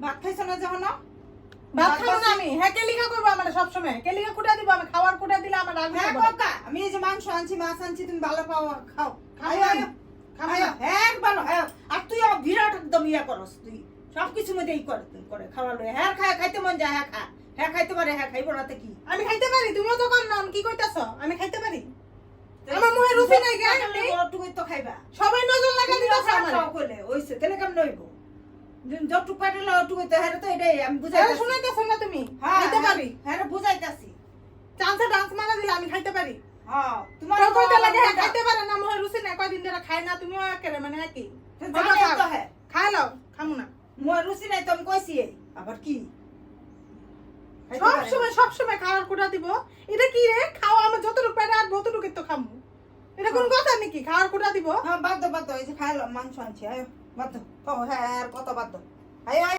ভাত খাইছ না যখন ভাত খাবো না আমি। হ্যাঁ কেলিকা করবো আমার সব সময়। কেলিকা কুটা দিব আমি, খাওয়ার কুটা দিলে আমার রাগ হ্যাঁ হবে। কাকা আমি এই যে মাংস আনছি মাছ আনছি তুমি ভালো পাও খাও খাবো আয় না। আয় খাবো আয় না। হ্যাঁ ভালো হ্যাঁ আর তুই বিরাট একদম ইয়া করস তুই সবকিছু মধ্যে এই করে খাওয়ালো হ্যাঁ খাইতে মন যায় হ্যাঁ খা হ্যাঁ খাইতে পারে হ্যাঁ খাইবো না তো কি আমি খাইতে পারি, তুমিও তো কর না, কি কইতাছ? আমি খাইতে পারি। আমার মুখে রুচি নাই গে। টুকুই তো খাইবা সবাই নজর লাগাই দিতাছ আমার। খাও কইলে ওইছে তাহলে কেমন হইব যতটুকু পারলে ওটুকুই তো হ্যাঁ তো এটাই আমি বুঝাই আরে শুনাইতাছ না তুমি? খাইতে পারি। হ্যাঁ বুঝাইতাছি চান্সে ডান্স মারা দিলে আমি খাইতে পারি। হ্যাঁ তোমার তো কইতে লাগে হ্যাঁ খাইতে পারে না, মুখে রুচি নাই, কয়দিন ধরে খাই না, তুমিও একেবারে মানে একই। জানে তো হ্যাঁ খাই লও, খামু না। মোর রুচি নাই তো আমি কইছি আবার কি সব সময় খাওয়ার কুটা দিব। এটা কি রে? খাওয়া আমার যতটুকু পেটে আর ততটুকু তো খামু। এটা কোন কথা নাকি? খাওয়ার কুটা দিব? হ্যাঁ বাদ দাও এই যে খাইলাম মাংস আনছি আয় বাদ দাও হ্যাঁ আর কত বাদ দাও আয়